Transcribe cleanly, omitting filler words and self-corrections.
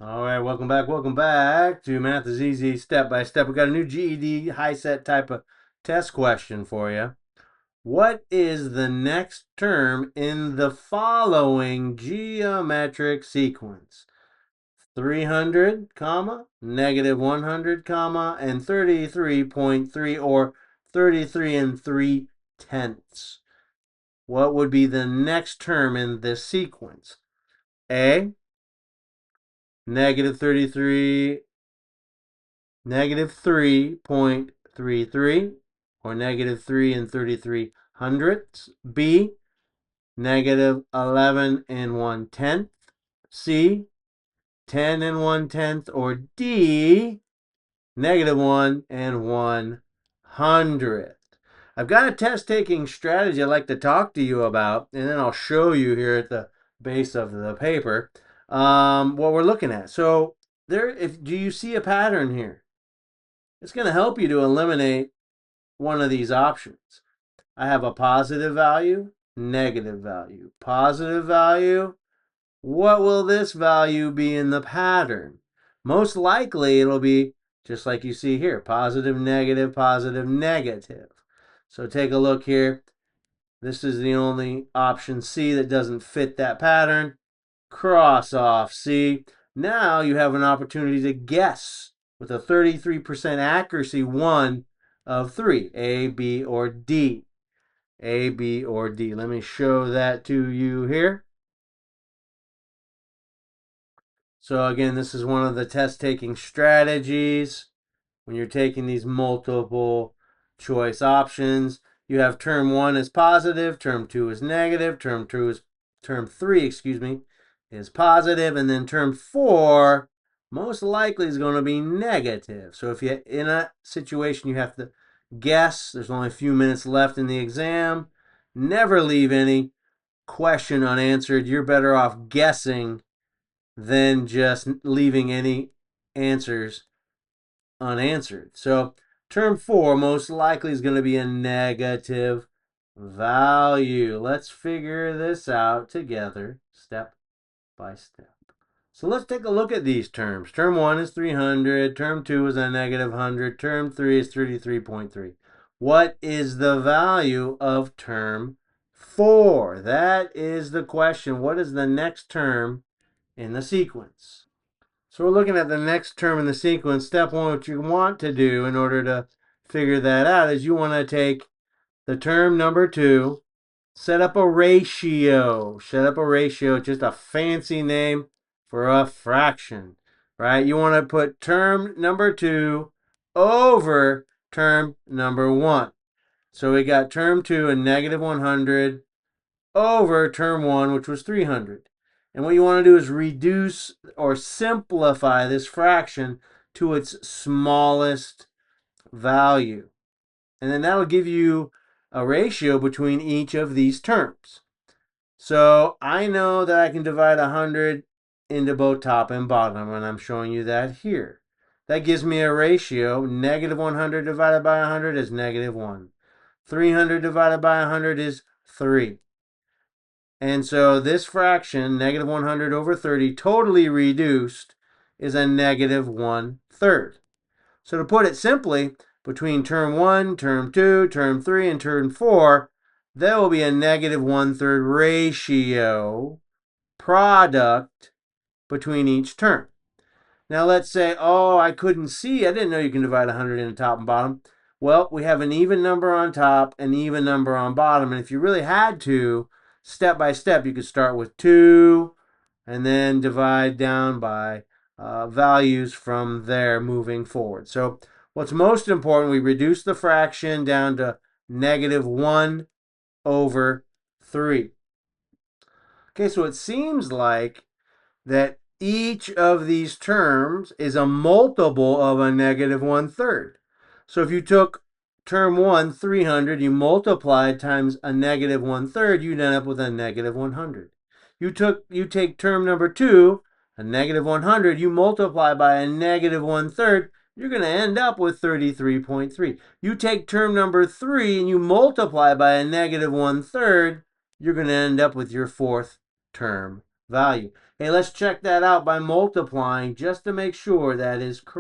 All right, welcome back to Math is Easy Step by Step. We got a new GED HiSET type of test question for you. What is the next term in the following geometric sequence? 300, comma, negative 100, comma, and 33.3 or 33 and 3 tenths. What would be the next term in this sequence? A, negative 33, negative 3.33, or negative 3 and 33 hundredths. B, negative 11 and 1/10. C, 10 and 1/10. Or D, negative 1 and 1/100th. I've got a test taking strategy I'd like to talk to you about, and then I'll show you here at the base of the paper what we're looking at. So do you see a pattern here? It's going to help you to eliminate one of these options. I have a positive value, negative value, positive value. What will this value be in the pattern? Most likely it'll be just like you see here, positive, negative, positive, negative. So take a look here. This is the only option C that doesn't fit that pattern. Cross off C. Now you have an opportunity to guess with a 33% accuracy, one of three, A, B, or D. A, B, or D. Let me show that to you here. So again, this is one of the test taking strategies. When you're taking these multiple choice options, you have term 1 is positive, term 2 is negative, term 3, is positive, and then term 4 most likely is going to be negative. So if you're in a situation you have to guess, there's only a few minutes left in the exam, never leave any question unanswered. You're better off guessing than just leaving any answers unanswered. So term 4 most likely is going to be a negative value. Let's figure this out together step by step. So let's take a look at these terms. Term 1 is 300. Term 2 is a negative 100. Term 3 is 33.3. What is the value of term 4? That is the question. What is the next term in the sequence? So we're looking at the next term in the sequence. Step 1, what you want to do in order to figure that out is you want to take the term number 2, set up a ratio. Set up a ratio, just a fancy name for a fraction, right? You want to put term number 2 over term number 1. So we got term 2 and negative 100 over term 1, which was 300. And what you want to do is reduce or simplify this fraction to its smallest value. And then that'll give you a ratio between each of these terms. So I know that I can divide 100 into both top and bottom, and I'm showing you that here. That gives me a ratio. Negative 100 divided by 100 is negative 1. 300 divided by 100 is 3. And so this fraction, negative 100 over 30, totally reduced, is a negative 1/3. So to put it simply, between term 1, term 2, term 3, and term 4, there will be a negative 1/3 ratio product between each term. Now let's say, oh, I couldn't see. I didn't know you can divide 100 into top and bottom. Well, we have an even number on top, an even number on bottom. And if you really had to, step by step, you could start with 2 and then divide down by values from there moving forward. So what's most important, we reduce the fraction down to negative 1 over 3. Okay, so it seems like that each of these terms is a multiple of a negative 1/3. So if you took term 1, 300, you multiplied times a negative 1/3, you'd end up with a negative 100. You take term number 2, a negative 100, you multiply by a negative 1/3, you're going to end up with 33.3. You take term number 3 and you multiply by a negative 1/3, you're going to end up with your fourth term value. Hey, let's check that out by multiplying just to make sure that is correct.